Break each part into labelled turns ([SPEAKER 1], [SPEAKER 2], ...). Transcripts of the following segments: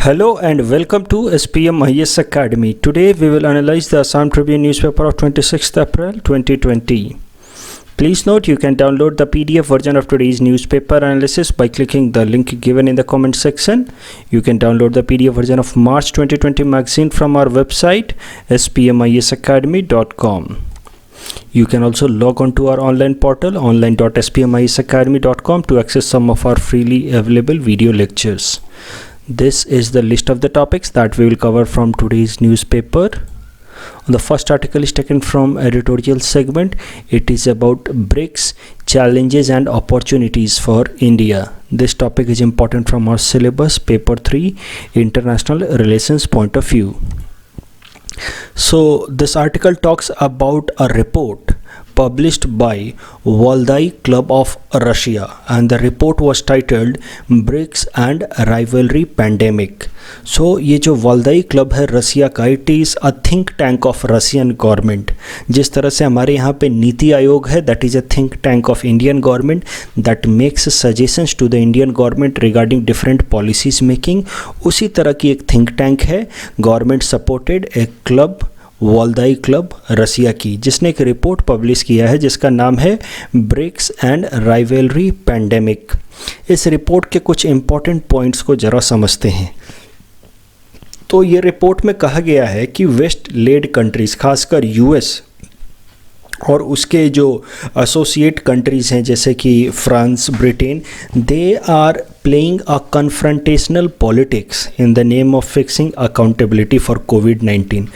[SPEAKER 1] Hello and welcome to SPM IS Academy. Today we will analyze the Assam Tribune newspaper of 26th April 2020. Please note you can download the PDF version of today's newspaper analysis by clicking the link given in the comment section. You can download the PDF version of March 2020 magazine from our website spmisacademy.com. You can also log on to our online portal online.spmisacademy.com to access some of our freely available video lectures. This is the list of the topics that we will cover from today's newspaper. The first article is taken from editorial segment. It is about BRICS challenges and opportunities for India. This topic is important from our syllabus paper 3 international relations point of view. So this article talks about a report published by Valdai Club of Russia, and the report was titled BRICS and Rivalry Pandemic. So ये जो Valdai club है Russia का, it is a think tank of Russian government. जिस तरह से हमारे यहाँ पे नीति आयोग है, that is a think tank of Indian government that makes suggestions to the Indian government regarding different policies making, उसी तरह की एक थिंक टैंक है गवर्नमेंट सपोर्टेड एक क्लब वल्दाई क्लब रसिया की, जिसने एक रिपोर्ट पब्लिश किया है जिसका नाम है ब्रिक्स एंड राइवलरी पैंडेमिक. इस रिपोर्ट के कुछ इंपॉर्टेंट पॉइंट्स को ज़रा समझते हैं. तो ये रिपोर्ट में कहा गया है कि वेस्ट लेड कंट्रीज़, खासकर यूएस और उसके जो एसोसिएट कंट्रीज़ हैं जैसे कि France, Britain, they are playing a confrontational politics in the name of fixing accountability for COVID-19.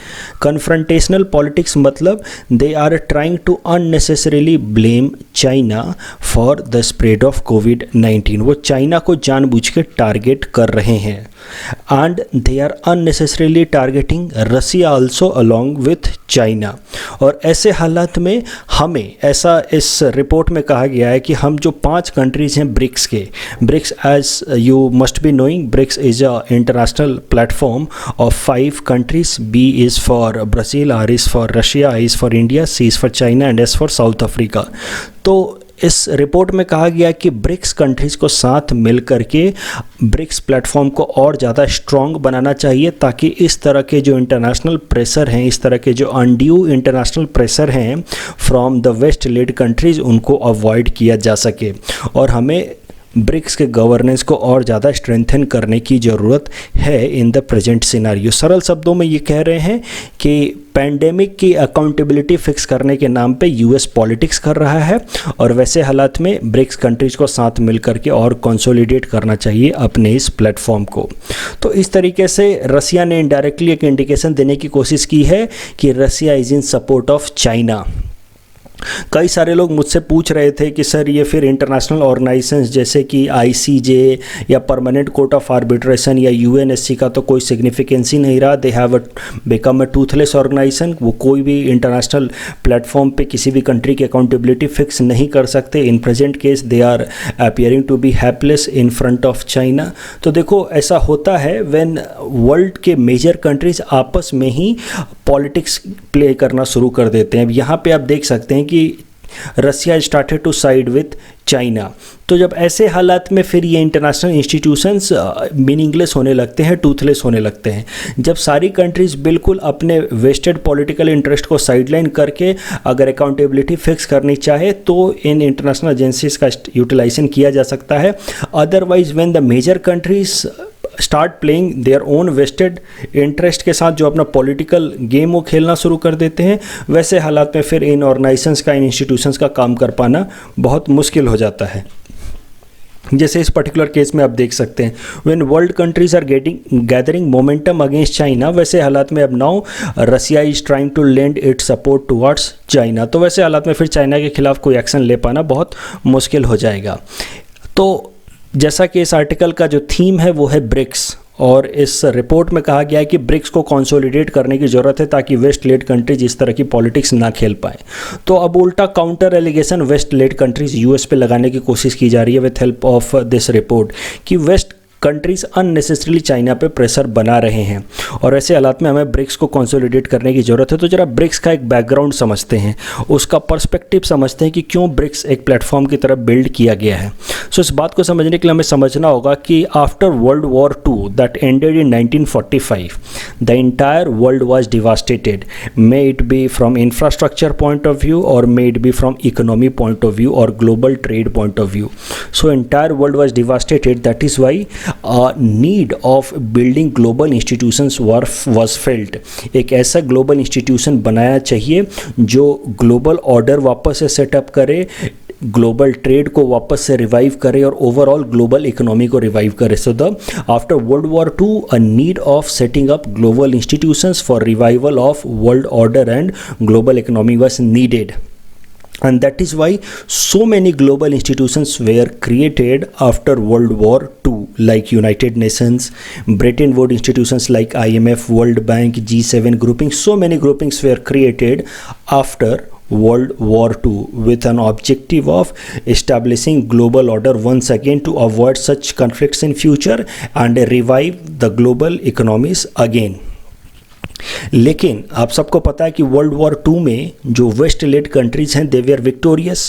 [SPEAKER 1] Confrontational politics मतलब they are trying to unnecessarily blame China for the spread of COVID-19. वो China को जानबूझ के target कर रहे हैं, and they are unnecessarily targeting Russia also along with China. और ऐसे हालात में हमें, ऐसा इस रिपोर्ट में कहा गया है कि हम जो 5 कंट्रीज़ हैं ब्रिक्स के, BRICS as you must be knowing, BRICS is a international platform of 5 countries. B is for Brazil, R is for Russia, I is for India, C is for China and S for South Africa. तो इस report में कहा गया कि BRICS countries को साथ मिल करके BRICS platform को और ज़्यादा स्ट्रॉन्ग बनाना चाहिए, ताकि इस तरह के जो इंटरनेशनल प्रेशर हैं, इस तरह के जो अनड्यू इंटरनेशनल प्रेशर हैं from the west led countries, उनको अवॉइड किया जा सके. और हमें ब्रिक्स के गवर्नेंस को और ज़्यादा स्ट्रेंथन करने की ज़रूरत है इन द प्रेजेंट सिनारियो. सरल शब्दों में ये कह रहे हैं कि पैंडेमिक की अकाउंटेबिलिटी फिक्स करने के नाम पे यूएस पॉलिटिक्स कर रहा है, और वैसे हालात में ब्रिक्स कंट्रीज़ को साथ मिल करके और कंसोलिडेट करना चाहिए अपने इस प्लेटफॉर्म को. तो इस तरीके से रसिया ने इनडायरेक्टली एक इंडिकेशन देने की कोशिश की है कि Russia is in support of China. कई सारे लोग मुझसे पूछ रहे थे कि सर ये फिर इंटरनेशनल ऑर्गेनाइजेशंस जैसे कि आईसीजे या परमानेंट कोर्ट ऑफ आर्बिट्रेशन या यूएनएससी का तो कोई सिग्निफिकेंस ही नहीं रहा. They have become a toothless organisation. वो कोई भी इंटरनेशनल प्लेटफॉर्म पे किसी भी कंट्री की अकाउंटेबिलिटी फिक्स नहीं कर सकते. In present case they are appearing to be helpless in front of China. तो देखो, ऐसा होता है व्हेन वर्ल्ड के मेजर कंट्रीज आपस में ही पॉलिटिक्स प्ले करना शुरू कर देते हैं. यहाँ पे आप देख सकते हैं कि Russia started to side with China. तो जब ऐसे हालात में फिर ये इंटरनेशनल इंस्टीट्यूशंस मीनिंगलेस होने लगते हैं, टूथलेस होने लगते हैं. जब सारी कंट्रीज़ बिल्कुल अपने वेस्टेड पॉलिटिकल इंटरेस्ट को साइडलाइन करके अगर अकाउंटेबिलिटी फिक्स करनी चाहे तो इन इंटरनेशनल एजेंसीज का यूटिलाइजेशन किया जा सकता है. Otherwise when the major countries start playing their own vested interest के साथ जो अपना पॉलिटिकल गेम वो खेलना शुरू कर देते हैं, वैसे हालात में फिर इन ऑर्गेनाइजेशंस का, इन इंस्टीट्यूशंस का काम कर पाना बहुत मुश्किल हो जाता है. जैसे इस पर्टिकुलर केस में आप देख सकते हैं when world countries are gathering momentum against China, वैसे हालात में अब now Russia is trying to lend it support towards China. तो वैसे हालात में फिर चाइना के खिलाफ कोई एक्शन ले पाना बहुत मुश्किल हो जाएगा. तो जैसा कि इस आर्टिकल का जो थीम है वो है ब्रिक्स, और इस रिपोर्ट में कहा गया है कि ब्रिक्स को कंसोलिडेट करने की ज़रूरत है ताकि वेस्ट लेड कंट्रीज इस तरह की पॉलिटिक्स ना खेल पाएँ. तो अब उल्टा counter allegation west led countries US पे लगाने की कोशिश की जा रही है with help of this report कि वेस्ट कंट्रीज अननेसेसरीली चाइना पे प्रेशर बना रहे हैं और ऐसे हालात में हमें ब्रिक्स को कंसोलिडेट करने की ज़रूरत है। तो जरा ब्रिक्स का एक बैकग्राउंड समझते हैं, उसका पर्सपेक्टिव समझते हैं कि क्यों ब्रिक्स एक प्लेटफॉर्म की तरफ बिल्ड किया गया है। सो इस बात को समझने के लिए हमें समझना होगा कि after world war II that ended in 1945 the entire world was devastated, may it be from infrastructure point of view और may it be from economy point of view और global trade point of view. So entire world was devastated, that is why need of building global institutions was felt। एक ऐसा global institution बनाया चाहिए जो global order वापस से setup करे, global trade को वापस से रिवाइव करे और ओवरऑल ग्लोबल इकोनॉमी को रिवाइव करे। So the after world war II a need of setting up global institutions for revival of world order and global economy was needed, and that is why so many global institutions were created after World War II, like United Nations, Bretton Woods institutions like IMF, World Bank, G7 groupings. So many groupings were created after World War II with an objective of establishing global order once again to avoid such conflicts in future and revive the global economies again। लेकिन आप सबको पता है कि world war II में जो waste led countries हैं they were victorious.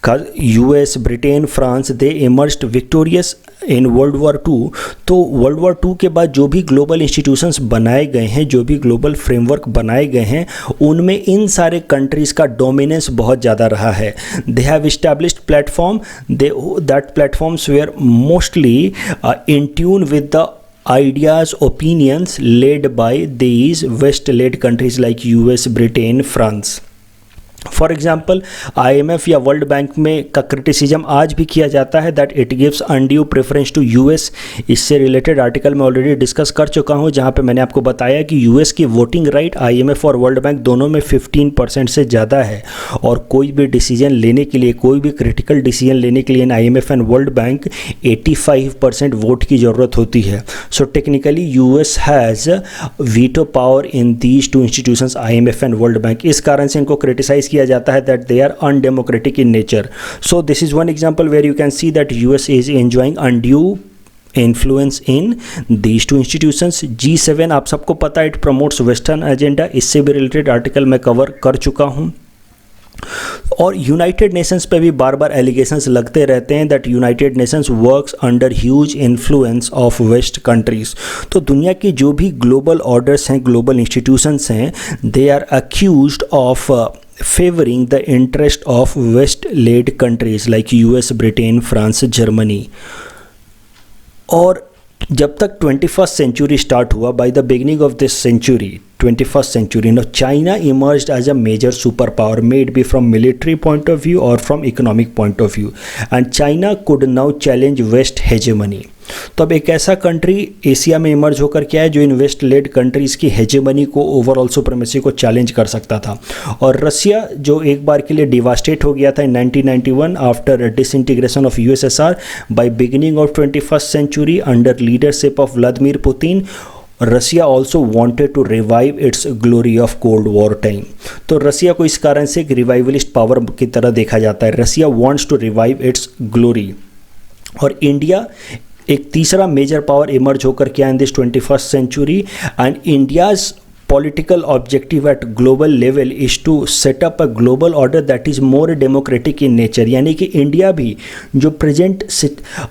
[SPEAKER 1] US, Britain, France they emerged victorious in world war II। तो वर्ल्ड वॉर II के बाद जो भी ग्लोबल इंस्टीट्यूशंस बनाए गए हैं, जो भी ग्लोबल फ्रेमवर्क बनाए गए हैं, उनमें इन सारे कंट्रीज का डोमिनेंस बहुत ज़्यादा रहा है। They have established platform, that platforms where mostly in tune with the ideas, opinions led by these West-led countries like US, Britain, France। For example IMF या वर्ल्ड बैंक में का क्रिटिसिज्म आज भी किया जाता है that it gives undue preference to US। इससे related article मैं ऑलरेडी डिस्कस कर चुका हूं जहां पे मैंने आपको बताया कि US की वोटिंग राइट IMF और वर्ल्ड बैंक दोनों में 15% से ज़्यादा है और कोई भी डिसीजन लेने के लिए, कोई भी क्रिटिकल डिसीजन लेने के लिए in IMF and World Bank 85% vote की ज़रूरत होती है। So technically US has veto power in these two institutions IMF and World Bank. इस कारण से इनको क्रिटिसाइज किया जाता है that they are undemocratic in nature. So this is one example where you can see that US is enjoying undue influence in these two institutions. G7 आप सबको पता है इट प्रमोट्स वेस्टर्न एजेंडा, इससे भी related article मैं cover कर चुका हूँ। और यूनाइटेड नेशंस पे भी बार बार एलिगेशंस लगते रहते हैं that United Nations works under huge influence of west countries. तो दुनिया की जो भी ग्लोबल ऑर्डर्स हैं, ग्लोबल इंस्टीट्यूशंस हैं, they are accused of favoring the interest of West-led countries like US, Britain, France, Germany। और जब तक 21st century स्टार्ट हुआ, by the beginning of this century, 21st century, now China emerged as a major superpower, may it be from military point of view or from economic point of view, and China could now challenge West hegemony। तो अब एक ऐसा country Asia में emerge होकर के आया जो इन waste led countries की हेजेमनी को, ओवरऑल सुप्रीमेसी को चैलेंज कर सकता था। और रसिया जो एक बार के लिए डिवास्टेट हो गया था in 1991 after disintegration of USSR by beginning of 21st century under leadership of Vladimir Putin, Russia also wanted to revive its glory of cold war time. तो रसिया को इस कारण से एक रिवाइवलिस्ट पावर की तरह देखा जाता है। Russia wants to revive its glory. और इंडिया एक तीसरा मेजर पावर इमर्ज होकर के आया in this 21st century, and India's political objective at global level is to set up a global order that is more democratic in nature। यानी कि India भी जो प्रेजेंट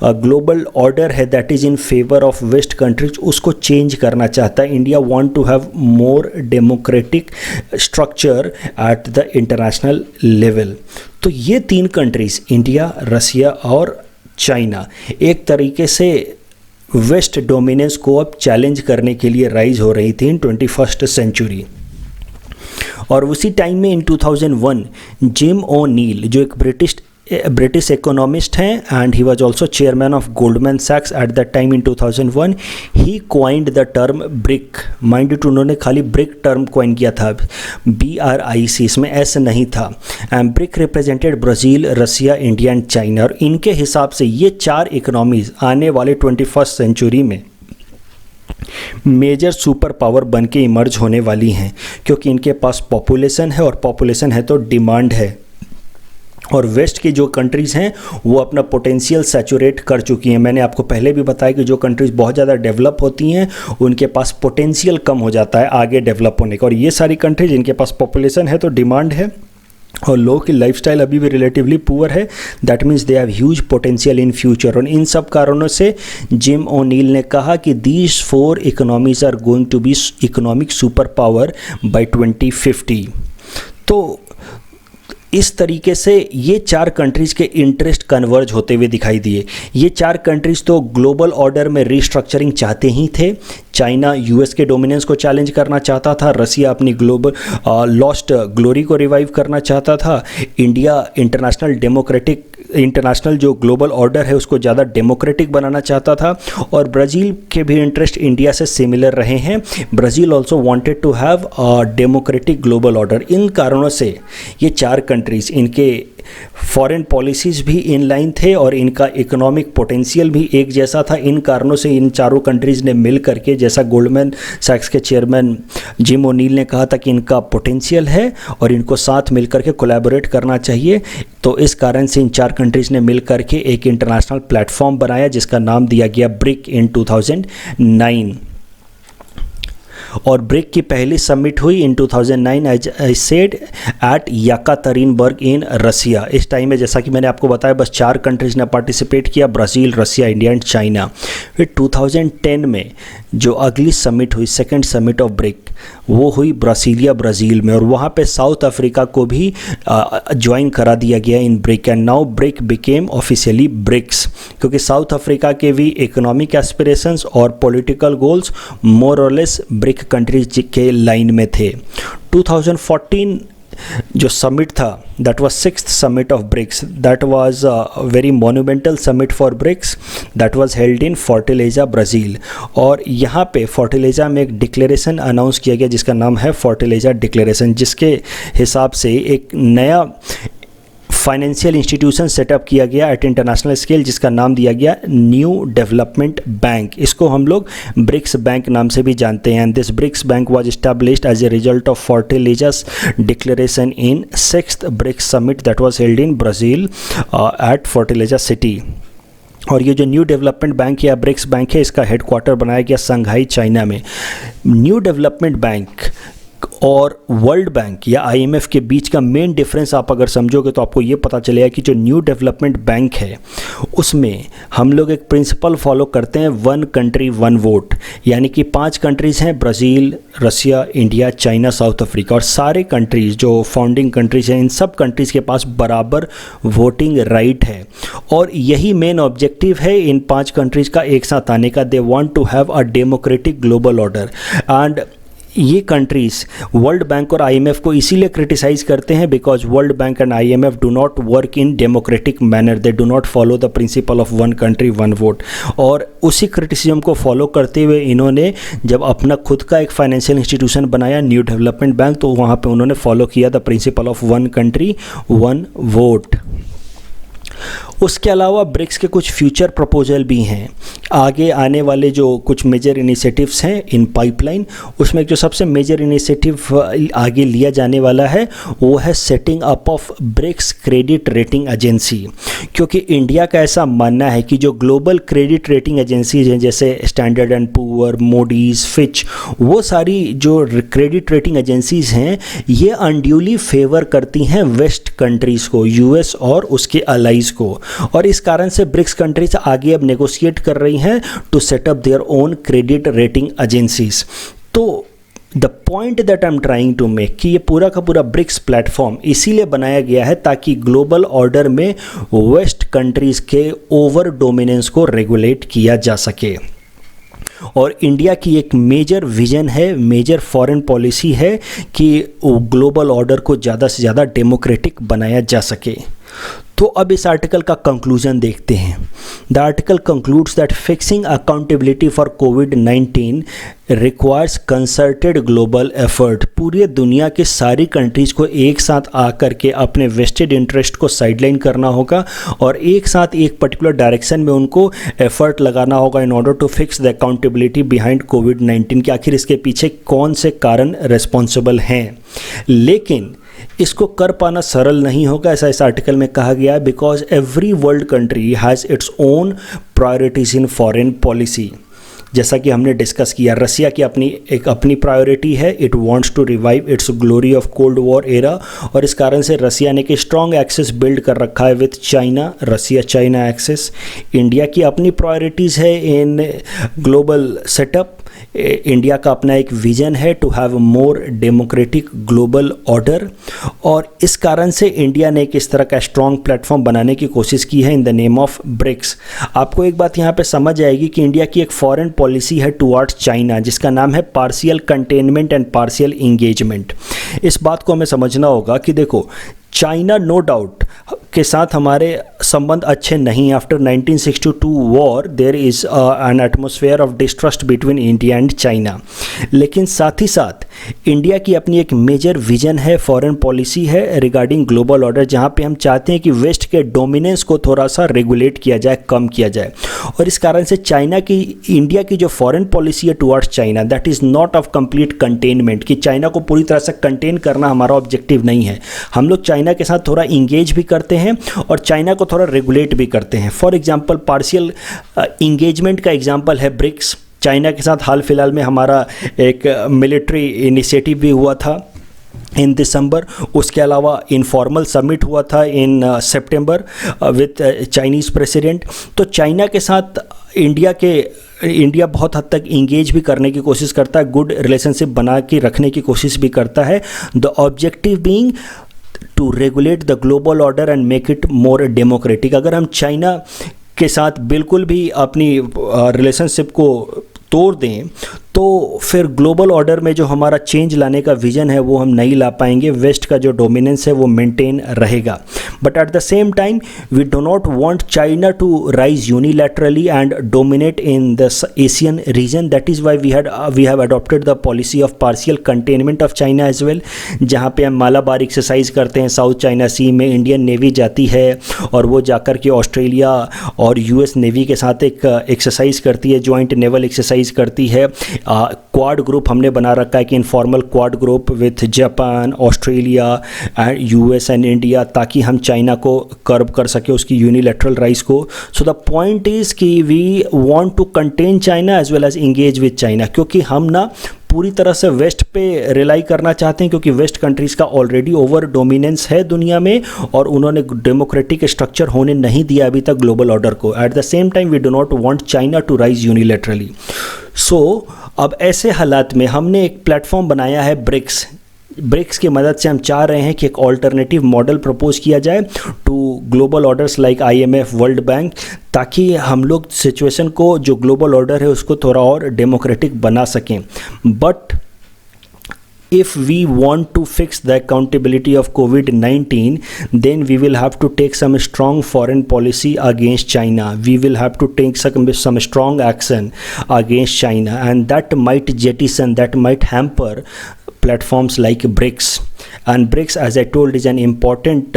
[SPEAKER 1] ग्लोबल ऑर्डर है that is in favour of west countries, उसको change करना चाहता है। India want to have more democratic structure at the international level. तो ये तीन कंट्रीज, इंडिया, रसिया और चाइना, एक तरीके से वेस्ट डोमिनेंस को अब चैलेंज करने के लिए राइज हो रही थी इन 21st सेंचुरी। और उसी टाइम में इन 2001 जिम ओ'नील जो एक ब्रिटिश इकोनॉमिस्ट हैं and he was also chairman of Goldman सैक्स at that time in 2001, he coined the term BRIC. Mind it, उन्होंने खाली ब्रिक टर्म क्वाइन किया था, BRIC, इसमें S नहीं था। And BRIC represented Brazil, Russia, India and China. और इनके हिसाब से ये चार इकोनॉमीज आने वाले 21st सेंचुरी में मेजर सुपर पावर बन के इमर्ज होने वाली हैं, क्योंकि इनके पास पॉपुलेशन है और पॉपुलेशन है तो डिमांड है। और वेस्ट की जो कंट्रीज़ हैं वो अपना पोटेंशियल सैचुरेट कर चुकी हैं। मैंने आपको पहले भी बताया कि जो कंट्रीज़ बहुत ज़्यादा डेवलप होती हैं उनके पास पोटेंशियल कम हो जाता है आगे डेवलप होने का, और ये सारी कंट्रीज जिनके पास पॉपुलेशन है तो डिमांड है और लोगों की लाइफस्टाइल अभी भी रिलेटिवली पुअर है, that means they have huge potential in future. और इन सब कारणों से जिम ओनील ने कहा कि these 4 economies are going to be economic super power by 2050। तो इस तरीके से ये 4 कंट्रीज़ के इंटरेस्ट कन्वर्ज होते हुए दिखाई दिए। ये 4 कंट्रीज़ तो ग्लोबल ऑर्डर में रीस्ट्रक्चरिंग चाहते ही थे। चाइना यूएस के डोमिनेंस को चैलेंज करना चाहता था, रसिया अपनी ग्लोबल लॉस्ट ग्लोरी को रिवाइव करना चाहता था, इंडिया इंटरनेशनल जो ग्लोबल ऑर्डर है उसको ज़्यादा डेमोक्रेटिक बनाना चाहता था, और ब्राज़ील के भी इंटरेस्ट इंडिया से सिमिलर रहे हैं। Brazil also wanted to have a democratic global order. इन कारणों से ये 4 कंट्रीज़, इनके फॉरेन पॉलिसीज़ भी इन लाइन थे और इनका इकोनॉमिक पोटेंशियल भी एक जैसा था। इन कारणों से इन चारों कंट्रीज़ ने मिल करके, जैसा गोल्डमैन सैक्स के चेयरमैन जिम ओनील ने कहा था कि इनका पोटेंशियल है और इनको साथ मिल करके कोलैबोरेट करना चाहिए, तो इस कारण से इन 4 कंट्रीज़ ने मिल करके एक इंटरनेशनल प्लेटफॉर्म बनाया जिसका नाम दिया गया ब्रिक इन 2009। और ब्रिक की पहली समिट हुई इन 2009 एज आई सेड एट याकातरिनबर्ग इन रसिया। इस टाइम में जैसा कि मैंने आपको बताया बस 4 कंट्रीज़ ने पार्टिसिपेट किया, Brazil, Russia, India and China. फिर 2010 में जो अगली समिट हुई, सेकंड समिट ऑफ ब्रिक, वो हुई ब्राज़ील में, और वहाँ पे साउथ अफ्रीका को भी ज्वाइन करा दिया गया in BRIC. And now BRIC became officially BRICS, क्योंकि साउथ अफ्रीका के भी इकोनॉमिक एस्पिरेशंस और पॉलिटिकल गोल्स मोर और लेस ब्रिक कंट्रीज के लाइन में थे। 2014 जो समिट था, that was 6th summit of BRICS, that was a very monumental summit for BRICS, that was held in Fortaleza Brazil. और यहाँ पे फोर्टालेजा में एक डिक्लेरेशन अनाउंस किया गया जिसका नाम है फोर्टालेजा डिक्लेरेशन, जिसके हिसाब से एक नया फाइनेंशियल इंस्टीट्यूशन सेटअप किया गया एट इंटरनेशनल स्केल जिसका नाम दिया गया न्यू डेवलपमेंट बैंक। इसको हम लोग ब्रिक्स बैंक नाम से भी जानते हैं। And this BRICS bank was established as a result of Fortaleza's declaration in 6th BRICS summit that was held in Brazil at Fortaleza city. और ये जो न्यू डेवलपमेंट बैंक या ब्रिक्स बैंक है, इसका हेडक्वार्टर बनाया गया संघाई चाइना में। New development bank और वर्ल्ड बैंक या आईएमएफ के बीच का मेन डिफरेंस आप अगर समझोगे तो आपको ये पता चलेगा कि जो न्यू डेवलपमेंट बैंक है उसमें हम लोग एक प्रिंसिपल फॉलो करते हैं, 1 कंट्री 1 वोट, यानी कि 5 कंट्रीज़ हैं, Brazil, Russia, India, China, south Africa, और सारे कंट्रीज़ जो फाउंडिंग कंट्रीज़ हैं इन सब कंट्रीज़ के पास बराबर वोटिंग राइट है। और यही मेन ऑब्जेक्टिव है इन 5 कंट्रीज़ का एक साथ आने का। They want to have a democratic global order. And ये कंट्रीज़ वर्ल्ड बैंक और आईएमएफ को इसीलिए क्रिटिसाइज़ करते हैं because world bank and IMF do not work in democratic manner, they do not follow the principle of 1 country 1 vote. और उसी criticism को follow करते हुए इन्होंने जब अपना खुद का एक फाइनेंशियल इंस्टीट्यूशन बनाया न्यू डेवलपमेंट बैंक, तो वहाँ पे उन्होंने फॉलो किया the principle of 1 country 1 vote. उसके अलावा ब्रिक्स के कुछ फ्यूचर प्रपोजल भी हैं। आगे आने वाले जो कुछ मेजर इनिशिएटिव्स हैं इन पाइपलाइन, उसमें जो सबसे मेजर इनिशिएटिव आगे लिया जाने वाला है वो है setting up of BRICS credit rating agency. क्योंकि इंडिया का ऐसा मानना है कि जो ग्लोबल क्रेडिट रेटिंग एजेंसीज हैं जैसे standard and poor, Moody's, Fitch, वो सारी जो क्रेडिट रेटिंग एजेंसीज हैं ये अनड्यूली फेवर करती हैं वेस्ट कंट्रीज़ को, यूएस और उसके अलाइज को। और इस कारण से ब्रिक्स कंट्रीज आगे अब नेगोशिएट कर रही हैं to set up their own credit rating agencies. तो the point that I am trying to make कि ये पूरा का पूरा ब्रिक्स प्लेटफॉर्म इसीलिए बनाया गया है ताकि ग्लोबल ऑर्डर में वेस्ट कंट्रीज के ओवर डोमिनेंस को रेगुलेट किया जा सके। और इंडिया की एक मेजर विजन है, मेजर फॉरेन पॉलिसी है कि ग्लोबल ऑर्डर को ज़्यादा से ज़्यादा डेमोक्रेटिक बनाया जा सके। तो अब इस आर्टिकल का कंक्लूजन देखते हैं। The article concludes that fixing accountability for covid requires concerted global effort. पूरी दुनिया के सारी कंट्रीज़ को एक साथ आकर के अपने वेस्टेड इंटरेस्ट को साइडलाइन करना होगा और एक साथ एक पर्टिकुलर डायरेक्शन में उनको एफर्ट लगाना होगा in order to fix the accountability behind कोविड-19 कि आखिर इसके पीछे कौन से कारण रेस्पॉन्सिबल हैं। लेकिन इसको कर पाना सरल नहीं होगा, ऐसा इस आर्टिकल में कहा गया है, because every world country has its own priorities in foreign policy. जैसा कि हमने डिस्कस किया, रसिया की अपनी प्रायोरिटी है, it wants to revive its glory of cold war era, और इस कारण से रसिया ने कि स्ट्रॉन्ग एक्सेस बिल्ड कर रखा है with China, Russia China axis. India की अपनी प्रायोरिटीज़ है इन ग्लोबल सेटअप। इंडिया का अपना एक विजन है to have more democratic global order, और इस कारण से इंडिया ने एक इस तरह का स्ट्रॉन्ग प्लेटफॉर्म बनाने की कोशिश की है in the name of BRICS. आपको एक बात यहाँ पे समझ आएगी कि इंडिया की एक फॉरेन पॉलिसी है टुवर्ड्स चाइना, जिसका नाम है partial containment and partial engagement. इस बात को हमें समझना होगा कि देखो, चाइना नो डाउट के साथ हमारे संबंध अच्छे नहीं। After 1962 war there is an atmosphere of distrust between India and China, लेकिन साथ ही साथ इंडिया की अपनी एक मेजर विजन है, फॉरेन पॉलिसी है रिगार्डिंग ग्लोबल ऑर्डर, जहाँ पे हम चाहते हैं कि वेस्ट के डोमिनेंस को थोड़ा सा रेगुलेट किया जाए, कम किया जाए। और इस कारण से इंडिया की जो फॉरेन पॉलिसी है towards China, that is not of complete containment, कि चाइना को पूरी तरह से कंटेन करना हमारा ऑब्जेक्टिव नहीं है। हम लोग चाइना के साथ थोड़ा इंगेज भी करते हैं और चाइना को थोड़ा रेगुलेट भी करते हैं। फॉर एग्जांपल, पार्शियल इंगेजमेंट का एग्जांपल है ब्रिक्स। चाइना के साथ हाल फिलहाल में हमारा एक मिलिट्री इनिशिएटिव भी हुआ था इन दिसंबर। उसके अलावा इनफॉर्मल समिट हुआ था इन सितंबर विथ चाइनीज़ प्रेसिडेंट। तो चाइना के साथ इंडिया बहुत हद तक इंगेज भी करने की कोशिश करता है, गुड रिलेशनशिप बना के रखने की कोशिश भी करता है। The objective being to regulate the global order and make it more democratic. अगर हम चाइना के साथ बिल्कुल भी अपनी रिलेशनशिप को तोड़ दें तो फिर ग्लोबल ऑर्डर में जो हमारा चेंज लाने का विजन है वो हम नहीं ला पाएंगे। वेस्ट का जो डोमिनेंस है वो मेंटेन रहेगा, but at the same time we do not want China to rise unilaterally and dominate in the Asian region. That is why we have adopted the policy of partial containment of China as well, जहाँ पे हम Malabar exercise करते हैं। South China सी में Indian navy जाती है और वो जाकर के ऑस्ट्रेलिया और यूएस नेवी के साथ एक एक्सरसाइज करती है, जॉइंट नेवल एक्सरसाइज करती है। क्वाड ग्रुप हमने बना रखा है कि informal quad group with Japan, Australia and US and India, ताकि हम चाइना को कर्ब कर सके उसकी यूनिलैटरल राइज को। सो द पॉइंट इज़ कि we want to contain China as well as engage with China, क्योंकि हम ना पूरी तरह से वेस्ट पे रिलाई करना चाहते हैं, क्योंकि वेस्ट कंट्रीज़ का ऑलरेडी ओवर डोमिनेंस है दुनिया में और उन्होंने डेमोक्रेटिक स्ट्रक्चर होने नहीं दिया अभी तक ग्लोबल ऑर्डर को। At the same time we do not want China to rise unilaterally. So अब ऐसे हालात में हमने एक प्लेटफॉर्म बनाया है ब्रिक्स की मदद से हम चाह रहे हैं कि एक ऑल्टरनेटिव मॉडल प्रपोज किया जाए to global orders like IMF, world bank, ताकि हम लोग सिचुएशन को, जो ग्लोबल ऑर्डर है उसको थोड़ा और डेमोक्रेटिक बना सकें। But if we want to fix the accountability of COVID-19, then we will have to take some strong foreign policy against China. We will have to take some strong action against China, and that might hamper platforms like BRICS. And BRICS, as I told, is an important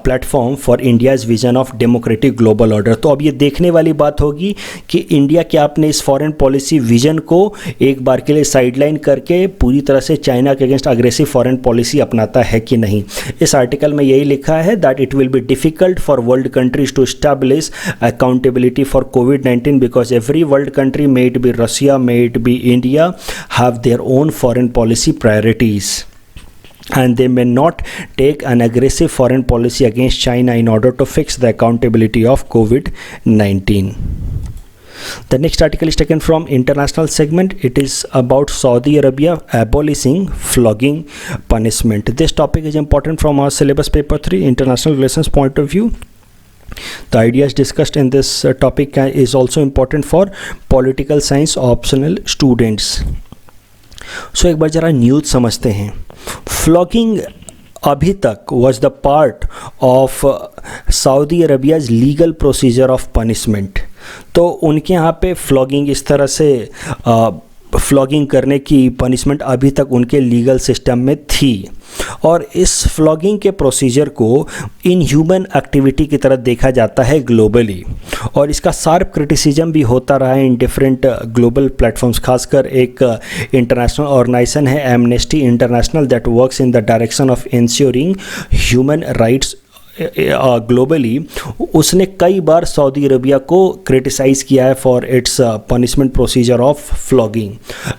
[SPEAKER 1] platform for India's vision of democratic global order. तो अब ये देखने वाली बात होगी कि India क्या अपने इस फॉरेन पॉलिसी विजन को एक बार के लिए साइडलाइन करके पूरी तरह से चाइना के अगेंस्ट अग्रेसिव फॉरेन पॉलिसी अपनाता है कि नहीं। इस आर्टिकल में यही लिखा है that it will be difficult for world countries to establish accountability for COVID-19 because every world country, may it be Russia, may it be India, have their own foreign policy priorities, and they may not take an aggressive foreign policy against China in order to fix the accountability of COVID-19. The next article is taken from international segment. It is about Saudi Arabia abolishing flogging punishment. This topic is important from our syllabus paper 3 international relations point of view. The ideas discussed in this topic is also important for political science optional students. So एक बार जरा news समझते हैं। Flogging अभी तक was the part of Saudi Arabia's legal procedure of punishment. तो उनके यहाँ पे फ्लॉगिंग इस तरह से फ्लॉगिंग करने की पनिशमेंट अभी तक उनके लीगल सिस्टम में थी और इस फ्लॉगिंग के प्रोसीजर को इनह्यूमन एक्टिविटी की तरह देखा जाता है ग्लोबली और इसका शार्प क्रिटिसिज्म भी होता रहा है इन डिफरेंट ग्लोबल प्लेटफॉर्म्स। खासकर एक इंटरनेशनल ऑर्गेनाइजेशन है amnesty international that works in the direction of ensuring human rights globally. उसने कई बार सऊदी अरबिया को क्रिटिसाइज़ किया है for its punishment procedure of flogging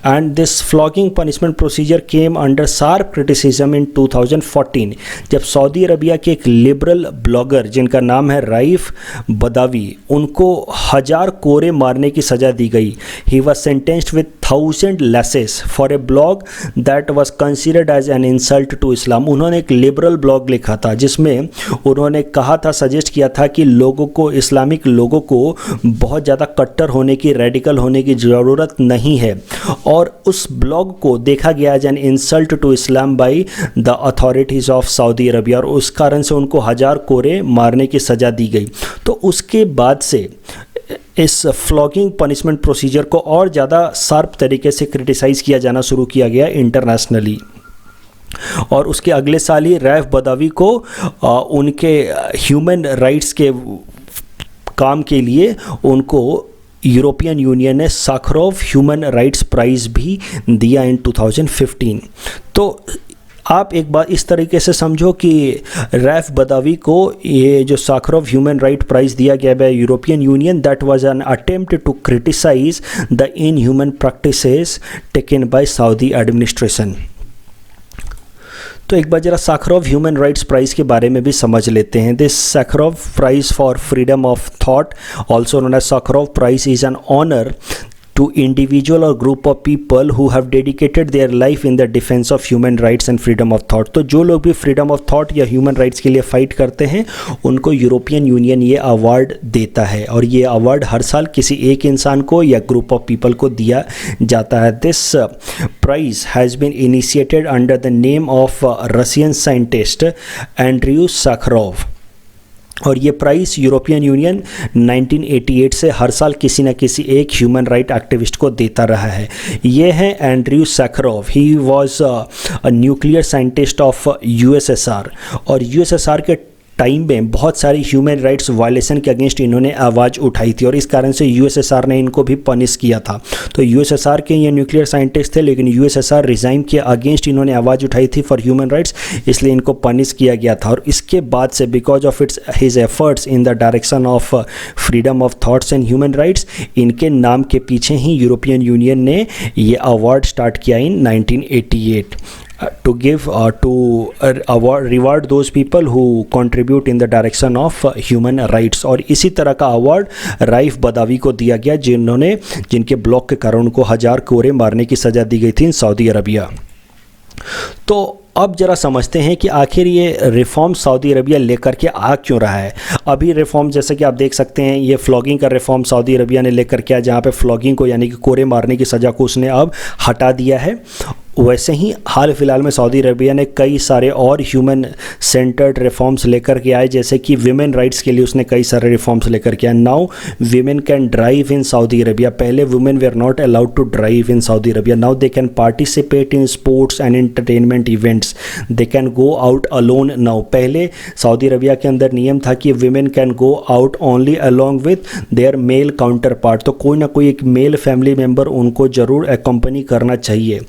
[SPEAKER 1] and this flogging punishment procedure came under sharp criticism इन 2014 जब Saudi Arabia के एक liberal blogger जिनका नाम है राइफ बदावी उनको 1000 कोरे मारने की सज़ा दी गई। He was sentenced with 1000 lashes for a blog that was considered as an insult to Islam. उन्होंने एक लिबरल ब्लॉग लिखा था जिसमें उन्होंने कहा था, सजेस्ट किया था कि लोगों को, इस्लामिक लोगों को बहुत ज़्यादा कट्टर होने की, रेडिकल होने की ज़रूरत नहीं है और उस ब्लॉग को देखा गया as an insult to Islam by the authorities of Saudi Arabia और उस कारण से उनको 1000 कोरे मारने की सज़ा दी गई। तो उसके बाद से इस फ्लॉगिंग पनिशमेंट प्रोसीजर को और ज़्यादा शार्प तरीके से क्रिटिसाइज़ किया जाना शुरू किया गया इंटरनेशनली और उसके अगले साल ही रैफ बदावी को उनके ह्यूमन राइट्स के काम के लिए उनको यूरोपियन यूनियन ने साखरोव ह्यूमन राइट्स प्राइज़ भी दिया इन 2015। तो आप एक बात इस तरीके से समझो कि रैफ बदावी को ये जो साखरोव ह्यूमन राइट प्राइज़ दिया गया है European Union, that was an attempt to criticise the inhuman practices taken by Saudi administration. तो एक बार जरा साखरोव ह्यूमन राइट्स प्राइज़ के बारे में भी समझ लेते हैं। This Sakharov prize for freedom of thought also known as Sakharov prize is an honour to individual or group of people who have dedicated their life in the defense of human rights and freedom of thought। तो जो लोग भी freedom of thought या human rights के लिए fight करते हैं उनको यूरोपियन यूनियन ये अवार्ड देता है और ये अवार्ड हर साल किसी एक इंसान को या ग्रुप ऑफ पीपल को दिया जाता है। This prize has been initiated under the name of Russian scientist Andrew Sakharov और ये प्राइज़ यूरोपियन यूनियन 1988 से हर साल किसी न किसी एक ह्यूमन राइट एक्टिविस्ट को देता रहा है। ये है Andrew Sakharov. He was a nuclear scientist of USSR और यूएसएसआर के टाइम में बहुत सारी ह्यूमन राइट्स वायलेशन के अगेंस्ट इन्होंने आवाज़ उठाई थी और इस कारण से यूएसएसआर ने इनको भी पनिश किया था। तो यूएसएसआर के ये न्यूक्लियर साइंटिस्ट थे लेकिन यूएसएसआर रिजाइम के अगेंस्ट इन्होंने आवाज़ उठाई थी फॉर ह्यूमन राइट्स, इसलिए इनको पनिश किया गया था और इसके बाद से because of its his efforts in the direction of freedom of thoughts and human rights, इनके नाम के पीछे ही यूरोपियन यूनियन ने ये अवार्ड स्टार्ट किया इन 1988 to give to reward those people who contribute in the direction of human rights। और इसी तरह का अवार्ड राइफ बदावी को दिया गया जिनके ब्लॉक के कारण उनको 1000 कोरे मारने की सज़ा दी गई थी इन सऊदी अरबिया। तो अब जरा समझते हैं कि आखिर ये रिफॉर्म सऊदी अरबिया लेकर के आ क्यों रहा है। अभी रिफॉर्म जैसे कि आप देख सकते हैं ये फ्लॉगिंग का रिफॉर्म सऊदी अरबिया ने लेकर के आया जहाँ पे फ्लॉगिंग को यानी कि कोरे मारने की सज़ा को उसने अब हटा दिया है। वैसे ही हाल फिलहाल में सऊदी अरबिया ने कई सारे और ह्यूमन सेंटर्ड रिफॉर्म्स लेकर के आए जैसे कि विमेन राइट्स के लिए उसने कई सारे रिफॉर्म्स लेकर के आए। Now women can drive in Saudi Arabia. पहले women were not allowed to drive in Saudi Arabia. Now they can participate in sports and entertainment events. They can go out alone now. पहले Saudi Arabia के अंदर नियम था कि women can go out only along with their male counterpart. तो कोई ना कोई एक मेल फैमिली मेम्बर उनको ज़रूर एकम्पनी करना चाहिए।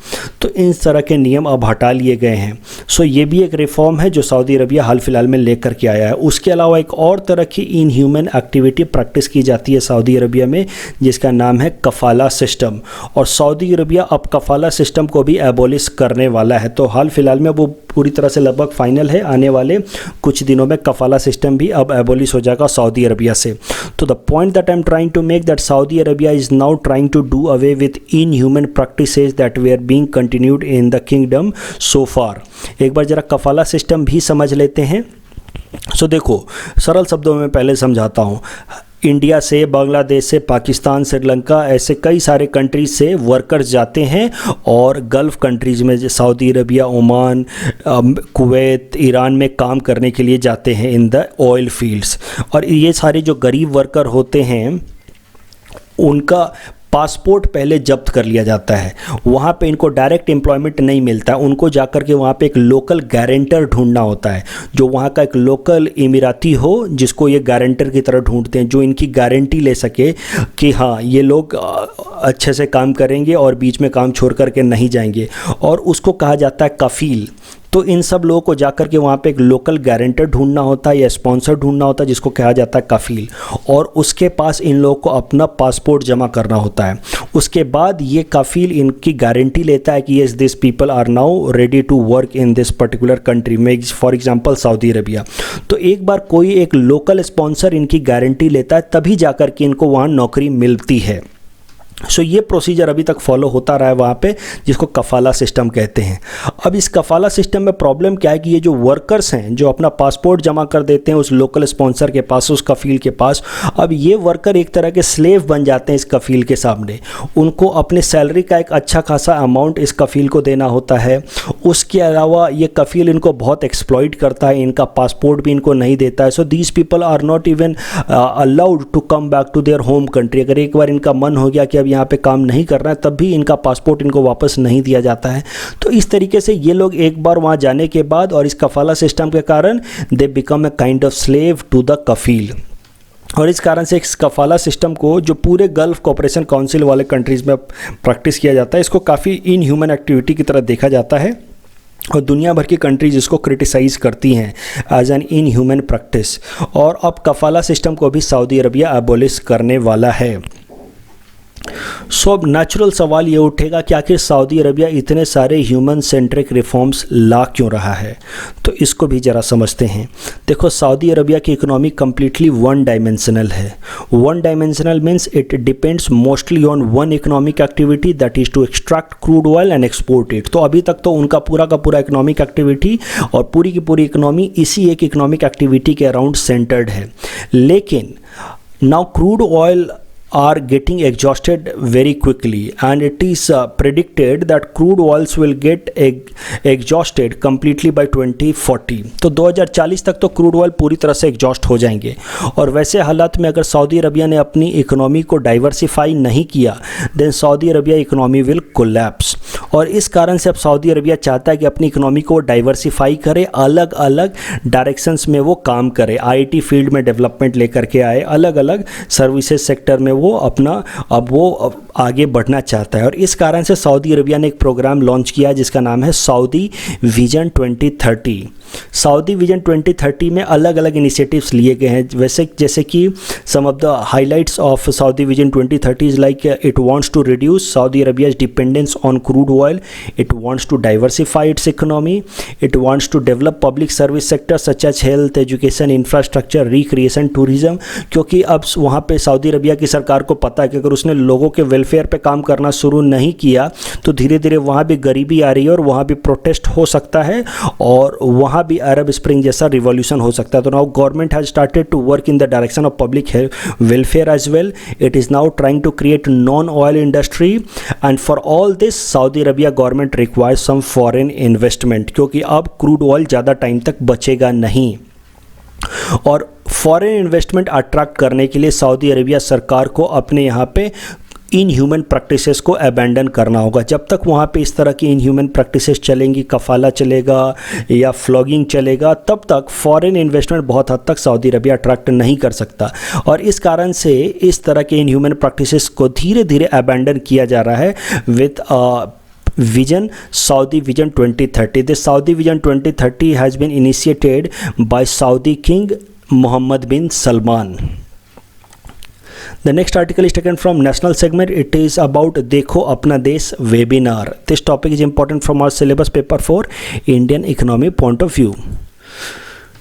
[SPEAKER 1] तो इन तरह के नियम अब हटा लिए गए हैं। सो ये भी एक रिफॉर्म है जो सऊदी अरबिया हाल फिलहाल में लेकर के आया है। उसके अलावा एक और तरह की इनह्यूमन एक्टिविटी प्रैक्टिस की जाती है सऊदी अरबिया में जिसका नाम है कफाला सिस्टम और सऊदी अरबिया अब कफाला सिस्टम को भी एबॉलिश करने वाला है। तो हाल फिलहाल में वो पूरी तरह से लगभग फाइनल है। आने वाले कुछ दिनों में कफाला सिस्टम भी अब एबॉलिश हो जाएगा सऊदी अरबिया से। तो the point that I am trying to make that Saudi Arabia is now trying to do away with inhuman practices that were being continued in the kingdom so far. एक बार जरा कफाला system भी समझ लेते हैं। सो देखो सरल शब्दों में पहले समझाता हूँ। इंडिया से, बांग्लादेश से, पाकिस्तान, श्रीलंका ऐसे कई सारे कंट्रीज से वर्कर्स जाते हैं और गल्फ़ कंट्रीज़ में Saudi Arabia, Oman, Kuwait, Iran में काम करने के लिए जाते हैं इन द ऑयल फील्ड्स। और ये सारे जो गरीब वर्कर होते हैं उनका पासपोर्ट पहले जब्त कर लिया जाता है। वहाँ पे इनको डायरेक्ट एम्प्लॉयमेंट नहीं मिलता है, उनको जाकर के वहाँ पे एक लोकल गारंटर ढूंढना होता है, जो वहाँ का एक लोकल इमिराती हो जिसको ये गारंटर की तरह ढूंढते हैं, जो इनकी गारंटी ले सके कि हाँ ये लोग अच्छे से काम करेंगे और बीच में काम छोड़ करके नहीं जाएंगे, और उसको कहा जाता है कफील। तो इन सब लोगों को जाकर के वहाँ पे एक लोकल गारंटर ढूंढना होता है या स्पॉन्सर ढूंढना होता है जिसको कहा जाता है कफील, और उसके पास इन लोगों को अपना पासपोर्ट जमा करना होता है। उसके बाद ये कफील इनकी गारंटी लेता है कि yes this people are now ready to work in this particular country में, फॉर एग्जांपल सऊदी अरबिया। तो एक बार कोई एक लोकल स्पॉन्सर इनकी गारंटी लेता है तभी जाकर के इनको वहाँ नौकरी मिलती है। सो ये प्रोसीजर अभी तक फॉलो होता रहा है वहाँ पे, जिसको कफाला सिस्टम कहते हैं। अब इस कफाला सिस्टम में प्रॉब्लम क्या है कि ये जो वर्कर्स हैं जो अपना पासपोर्ट जमा कर देते हैं उस लोकल स्पॉन्सर के पास, उस कफील के पास, अब ये वर्कर एक तरह के स्लेव बन जाते हैं इस कफील के सामने। उनको अपने सैलरी का एक अच्छा खासा अमाउंट इस कफील को देना होता है। उसके अलावा ये कफील इनको बहुत एक्सप्लॉइट करता है, इनका पासपोर्ट भी इनको नहीं देता है। So these people are not even allowed to come back to their home country. अगर एक बार इनका मन हो गया कि यहाँ पे काम नहीं करना है, तब भी इनका पासपोर्ट इनको वापस नहीं दिया जाता है। तो इस तरीके से ये लोग एक बार वहाँ जाने के बाद और इस कफाला सिस्टम के कारण they become a kind of slave to the कफील। और इस कारण से इस कफाला सिस्टम को जो पूरे गल्फ कोऑपरेशन काउंसिल वाले कंट्रीज़ में प्रैक्टिस किया जाता है, इसको काफ़ी इनह्यूमन एक्टिविटी की तरह देखा जाता है और दुनिया भर की कंट्रीज इसको क्रिटिसाइज़ करती हैं एज एन इनह्यूमन प्रैक्टिस। और अब कफाला सिस्टम को भी सऊदी अरबिया एबॉलिश करने वाला है। सो अब नेचुरल सवाल ये उठेगा कि आखिर सऊदी अरबिया इतने सारे ह्यूमन सेंट्रिक रिफॉर्म्स ला क्यों रहा है, तो इसको भी ज़रा समझते हैं। देखो, सऊदी अरबिया की इकोनॉमी कम्प्लीटली वन डायमेंशनल है। One dimensional means it depends mostly on one economic activity, that is to extract crude oil and export it. तो अभी तक तो उनका पूरा का पूरा इकोनॉमिक एक्टिविटी और पूरी की पूरी इकोनॉमी इसी एक इकोनॉमिक एक्टिविटी के अराउंड सेंटर्ड है। लेकिन now crude oil are getting exhausted very quickly, and it is predicted that crude oils will get exhausted completely by 2040। तो 2040 तक तो क्रूड ऑयल पूरी तरह से एग्जॉस्ट हो जाएंगे। और वैसे हालात में अगर सऊदी अरबिया ने अपनी इकोनॉमी को डाइवर्सिफाई नहीं किया, then Saudi Arabia economy will collapse. और इस कारण से अब सऊदी अरबिया चाहता है कि अपनी इकोनॉमी को डाइवर्सिफाई करे, अलग अलग डायरेक्शंस में वो काम करे, आईटी फील्ड में डेवलपमेंट लेकर के आए, अलग अलग सर्विसेज सेक्टर में वो अपना अब वो आगे बढ़ना चाहता है। और इस कारण से सऊदी अरबिया ने एक प्रोग्राम लॉन्च किया जिसका नाम है सऊदी विजन 2030। सऊदी विजन 2030 में अलग अलग इनिशिएटिव्स लिए गए हैं, जैसे कि some of the highlights of Saudi vision 2030 is like it wants to reduce Saudi Arabia's dependence on crude oil, it wants to diversify its economy, it wants to develop public service sector such as health, education, infrastructure, recreation, tourism. क्योंकि अब वहाँ पे Saudi Arabia की सरकार को पता है कि अगर उसने लोगों के वेलफेयर पे काम करना शुरू नहीं किया तो धीरे धीरे वहाँ भी गरीबी आ रही है और वहाँ भी प्रोटेस्ट हो सकता है और वहाँ भी अरब स्प्रिंग जैसा रिवॉल्यूशन हो सकता है। तो now government has started to work in the direction of public welfare as well. It is now trying to create non oil industry, and for all this Saudi Arabia government requires some foreign investment, क्योंकि अब crude oil ज़्यादा time तक बचेगा नहीं। और foreign investment attract करने के लिए सऊदी अरबिया सरकार को अपने यहाँ पे इनह्यूमन प्रैक्टिसेस को अबैंडन करना होगा। जब तक वहाँ पे इस तरह की इनह्यूमन प्रैक्टिसेस चलेंगी, कफाला चलेगा या फ्लॉगिंग चलेगा, तब तक फॉरेन इन्वेस्टमेंट बहुत हद तक सऊदी अरबिया अट्रैक्ट नहीं कर सकता। और इस कारण से इस तरह के इनह्यूमन प्रैक्टिसेस को धीरे धीरे अबैंडन किया जा रहा है with vision Saudi Vision 2030. This Saudi Vision 2030 has been initiated by Saudi King Mohammed bin Salman. The next article is taken from National Segment. It is about Dekho Apna Desh webinar. This topic is important from our syllabus paper for Indian economy point of view.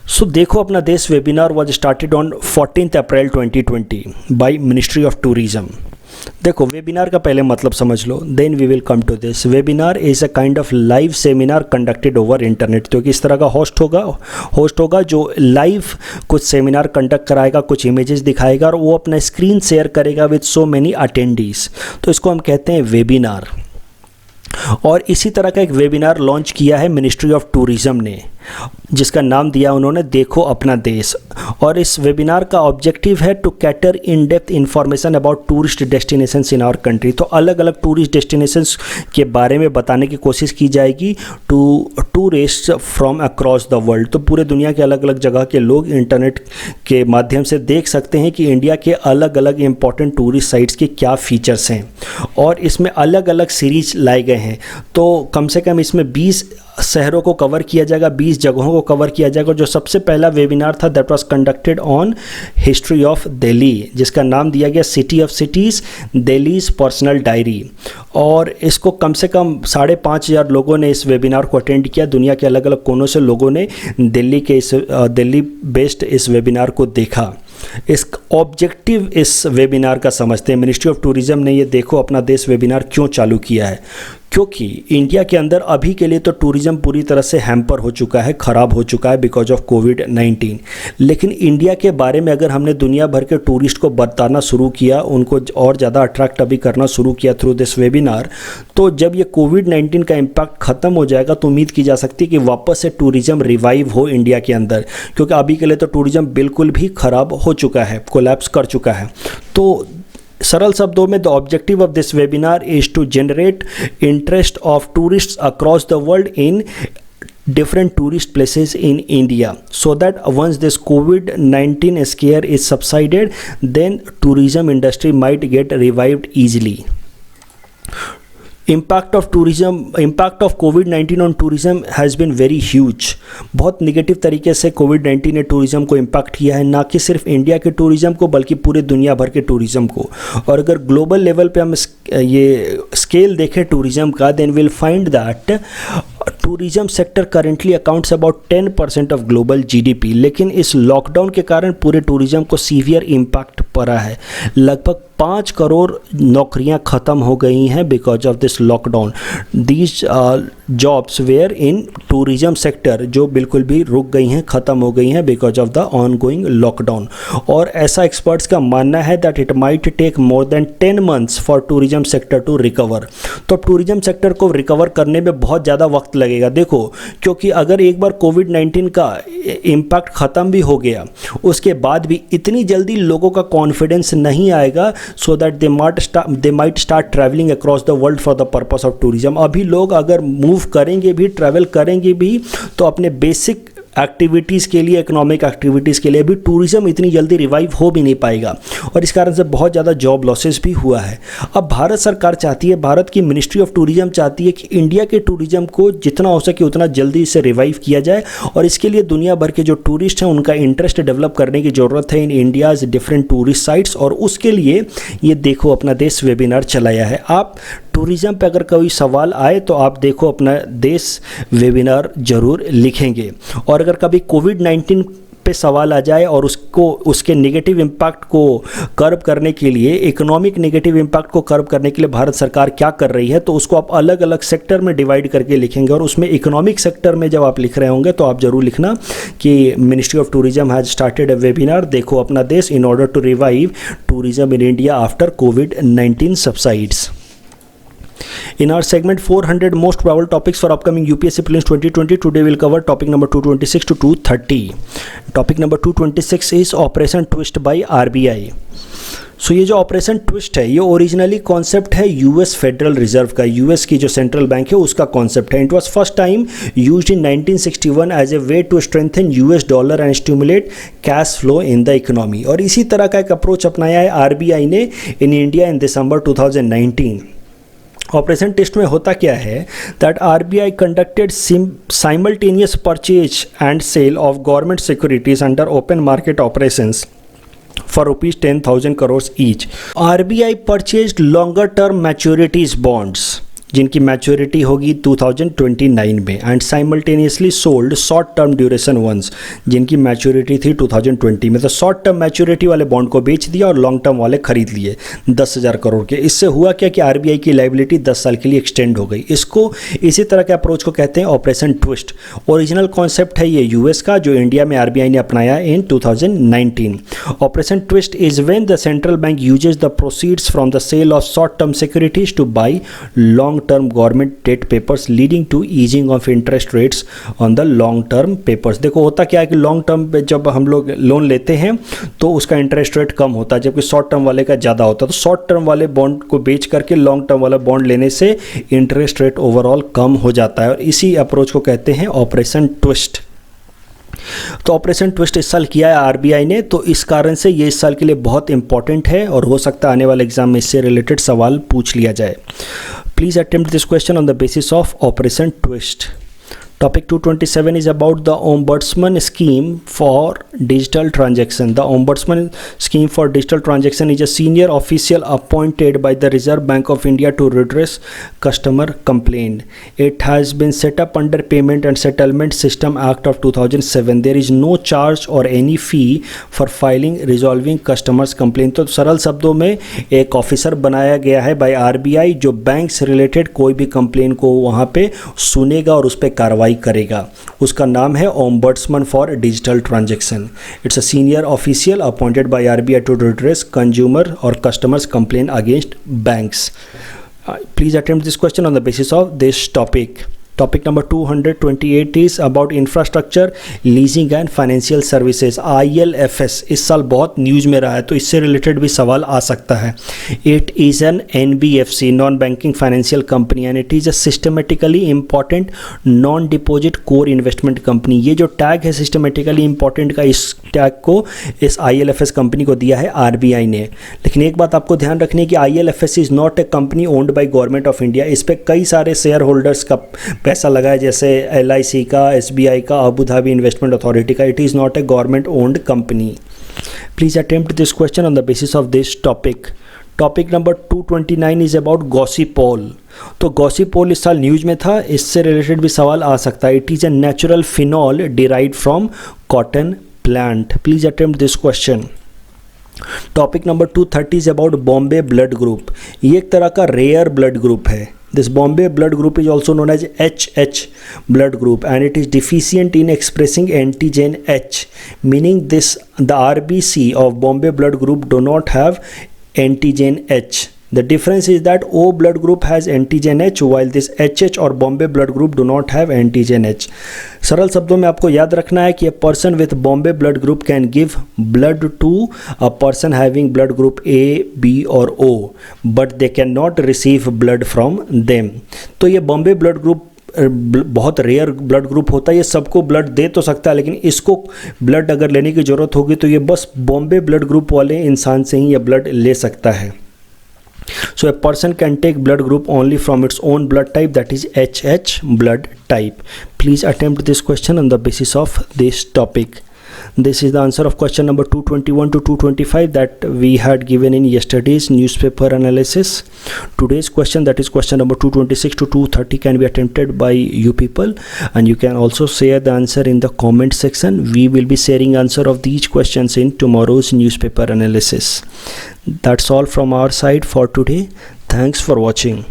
[SPEAKER 1] So Dekho Apna Desh webinar was started on 14th April 2020 by Ministry of Tourism. देखो, webinar का पहले मतलब समझ लो, then we will come to this. Webinar is a kind of live seminar conducted over internet. तो इस तरह का होस्ट होगा जो लाइव कुछ सेमिनार कंडक्ट कराएगा, कुछ इमेजेस दिखाएगा और वो अपना स्क्रीन शेयर करेगा विद सो मेनी अटेंडीज। तो इसको हम कहते हैं वेबिनार। और इसी तरह का एक वेबिनार लॉन्च किया है मिनिस्ट्री ऑफ टूरिज़्म ने। जिसका नाम दिया उन्होंने देखो अपना देश। और इस वेबिनार का ऑब्जेक्टिव है to cater in depth information about tourist destinations in our country. तो अलग अलग टूरिस्ट डेस्टिनेशंस के बारे में बताने की कोशिश की जाएगी to tourist from across the world. तो पूरे दुनिया के अलग अलग जगह के लोग इंटरनेट के माध्यम से देख सकते हैं कि इंडिया के अलग अलग इंपॉर्टेंट टूरिस्ट साइट्स के क्या फीचर्स हैं, और इसमें अलग अलग सीरीज लाए गए हैं। तो कम से कम इसमें 20 शहरों को कवर किया जाएगा, 20 जगहों को कवर किया जाएगा। जो सबसे पहला वेबिनार था that was conducted on history of Delhi, जिसका नाम दिया गया city of cities Delhi's personal diary. और इसको कम से कम 5,500 लोगों ने इस वेबिनार को अटेंड किया। दुनिया के अलग अलग कोनों से लोगों ने दिल्ली बेस्ड इस वेबिनार को देखा। इस ऑब्जेक्टिव इस वेबिनार का समझते हैं। मिनिस्ट्री ऑफ टूरिज्म ने ये देखो अपना देश वेबिनार क्यों चालू किया है, क्योंकि इंडिया के अंदर अभी के लिए तो टूरिज्म पूरी तरह से हैम्पर हो चुका है, ख़राब हो चुका है बिकॉज ऑफ कोविड-19। लेकिन इंडिया के बारे में अगर हमने दुनिया भर के टूरिस्ट को बताना शुरू किया, उनको और ज़्यादा अट्रैक्ट अभी करना शुरू किया थ्रू दिस वेबिनार, तो जब ये कोविड-19 का इम्पैक्ट ख़त्म हो जाएगा तो उम्मीद की जा सकती है कि वापस से टूरिज्म रिवाइव हो इंडिया के अंदर, क्योंकि अभी के लिए तो टूरिज्म बिल्कुल भी ख़राब हो चुका है, कोलैप्स कर चुका है। तो सरल शब्दों में the objective of this webinar is to generate interest of tourists across the world in different tourist places in India, so that once this COVID-19 scare is subsided, then tourism industry might get revived easily. Impact of covid on tourism has been very huge. बहुत negative तरीके से कोविड-19 ने tourism को impact किया है, ना कि सिर्फ इंडिया के टूरिज़म को बल्कि पूरे दुनिया भर के टूरिज़म को। और अगर ग्लोबल लेवल पे हम ये स्केल देखें टूरिज़म का, then will find that tourism sector currently accounts about 10% of global GDP. लेकिन इस लॉकडाउन के कारण पूरे टूरिज़म को सीवियर इम्पैक्ट पड़ा है। लगभग 5 करोड़ नौकरियां ख़त्म हो गई हैं because of this lockdown. These jobs were in tourism sector जो बिल्कुल भी रुक गई हैं, ख़त्म हो गई हैं because of the on going lockdown. और ऐसा एक्सपर्ट्स का मानना है that it might take more than 10 months for tourism sector to recover. तो टूरिज़म सेक्टर को रिकवर करने में बहुत ज़्यादा वक्त लगेगा। देखो, क्योंकि अगर एक बार कोविड-19 का इम्पैक्ट ख़त्म भी हो गया, उसके बाद भी इतनी जल्दी लोगों का कॉन्फिडेंस नहीं आएगा so that they might start traveling across the world for the purpose of tourism। अभी लोग अगर मूव करेंगे भी, ट्रैवल करेंगे भी, तो अपने बेसिक एक्टिविटीज़ के लिए, इकोनॉमिक एक्टिविटीज़ के लिए भी टूरिज़्म इतनी जल्दी रिवाइव हो भी नहीं पाएगा, और इस कारण से बहुत ज़्यादा जॉब लॉसेस भी हुआ है। अब भारत सरकार चाहती है, भारत की मिनिस्ट्री ऑफ टूरिज़्म चाहती है कि इंडिया के टूरिज़्म को जितना हो सके उतना जल्दी से रिवाइव किया जाए, और इसके लिए दुनिया भर के जो टूरिस्ट हैं उनका इंटरेस्ट डेवलप करने की ज़रूरत है इन इंडियाज़ डिफरेंट टूरिस्ट साइट्स। और उसके लिए ये देखो अपना देश वेबिनार चलाया है। आप टूरिज़्म पे अगर कोई सवाल आए तो आप देखो अपना देश वेबिनार ज़रूर लिखेंगे। और अगर कभी कोविड-19 पे सवाल आ जाए और उसके नेगेटिव इम्पैक्ट को कर्ब करने के लिए, इकोनॉमिक नेगेटिव इम्पैक्ट को कर्ब करने के लिए भारत सरकार क्या कर रही है, तो उसको आप अलग अलग सेक्टर में डिवाइड करके लिखेंगे। और उसमें इकोनॉमिक सेक्टर में जब आप लिख रहे होंगे तो आप ज़रूर लिखना कि ministry of tourism has started a webinar Dekho Apna Desh in order to revive tourism in India after कोविड-19 subsides। In our segment 400 most probable topics for upcoming UPSC prelims 2020, today we'll cover topic number 226 to 230. Topic number 226 is Operation Twist by RBI. So ये जो operation twist है, ये originally concept है US federal reserve का, US की जो central bank है उसका कॉन्सेप्ट है। It was first time used in 1961 as a way to strengthen US dollar and stimulate cash flow in the economy. और इसी तरह का एक अप्रोच अपनाया है आरबीआई ने in India in December 2019। Operation test में होता क्या है that RBI conducted simultaneous purchase and sale of government securities under open market operations for rupees 10,000 crores each. RBI purchased longer term maturities bonds जिनकी maturity होगी 2029 में, and simultaneously sold short term duration ones जिनकी maturity थी 2020 में। तो short term maturity वाले bond को बेच दिया और लॉन्ग टर्म वाले खरीद लिए 10,000 करोड़ के। इससे हुआ क्या कि आरबीआई की लाइबिलिटी 10 साल के लिए एक्सटेंड हो गई। इसको इसी तरह के अप्रोच को कहते हैं ऑपरेशन ट्विस्ट। ओरिजिनल कॉन्सेप्ट है ये यूएस का, जो इंडिया में आरबीआई ने अपनाया in 2019। Operation twist is when the central bank uses the proceeds from the sale of short term securities to buy long term government debt papers leading to easing of interest rates on the long term papers। देखो होता क्या है कि long term पे जब हम लोग loan लेते हैं तो उसका इंटरेस्ट रेट कम होता है, जबकि शॉर्ट टर्म वाले का ज़्यादा होता है। तो शॉर्ट टर्म वाले बॉन्ड को बेच करके लॉन्ग टर्म वाला बॉन्ड लेने से इंटरेस्ट रेट ओवरऑल कम हो जाता है, और इसी अप्रोच को कहते हैं ऑपरेशन ट्विस्ट। तो ऑपरेशन ट्विस्ट इस साल किया है आरबीआई ने, तो इस कारण से ये इस साल के लिए बहुत इंपॉर्टेंट है और हो सकता है आने वाले एग्जाम में इससे रिलेटेड सवाल पूछ लिया जाए। Please attempt this question on the basis of operation twist. Topic 227 is about the Ombudsman Scheme for Digital Transaction. The Ombudsman Scheme for Digital Transaction is a senior official appointed by the Reserve Bank of India to redress customer complaint. It has been set up under Payment and Settlement System Act of 2007. There is no charge or any fee for filing resolving customers complaint. तो सरल शब्दों में एक officer बनाया गया है by RBI जो bank से रिलेटेड कोई भी कंप्लेन को वहाँ पे सुनेगा और उस पर कार्रवाई करेगा। उसका नाम है ombudsman for digital transaction. It's a senior official appointed by RBI to redress consumer और customers complain against banks. Please attempt this question on the basis of this topic. Topic number 228 is about infrastructure leasing and financial services. ILFS इस साल बहुत news में रहा है, तो इससे related भी सवाल आ सकता है। It is an NBFC non banking financial company and it is a systematically important non deposit core investment company. ये जो टैग है सिस्टमेटिकली इंपॉर्टेंट का, इस टैग को इस ILFS कंपनी को दिया है आरबीआई ने। लेकिन एक बात आपको ध्यान रखनी है कि ILFS is not a company owned by government of India. इस पर कई सारे शेयर होल्डर्स का पैसा लगा है, जैसे LIC का, SBI का, अबू धाबी इन्वेस्टमेंट अथॉरिटी का। It is not a government owned company. Please attempt this question on the basis of this topic. Topic number 229 is about gossypol. तो गॉसिपोल इस साल न्यूज में था, इससे रिलेटेड भी सवाल आ सकता है। It is a natural phenol derived from cotton plant. Please attempt this question. Topic number 230 is about Bombay blood group. ये एक तरह का रेयर ब्लड ग्रुप है। This Bombay blood group is also known as HH blood group and it is deficient in expressing antigen H, meaning the RBC of Bombay blood group do not have antigen H. The difference is that O blood group has antigen H while this HH or Bombay blood group do not have antigen H. सरल शब्दों में आपको याद रखना है कि a person with Bombay blood group can give blood to a person having blood group A, B or O, but they cannot receive blood from them. तो ये Bombay blood group बहुत रेयर ब्लड ग्रुप होता है, ये सबको blood दे तो सकता है, लेकिन इसको ब्लड अगर लेने की ज़रूरत होगी तो ये बस बॉम्बे ब्लड ग्रुप वाले इंसान से ही ये ब्लड ले सकता है। So a person can take blood group only from its own blood type, that is HH blood type. Please attempt this question on the basis of this topic. This is the answer of question number 221 to 225 that we had given in yesterday's newspaper analysis. Today's question, that is question number 226 to 230, can be attempted by you people, and you can also share the answer in the comment section. We will be sharing answer of these questions in tomorrow's newspaper analysis. That's all from our side for today. Thanks for watching.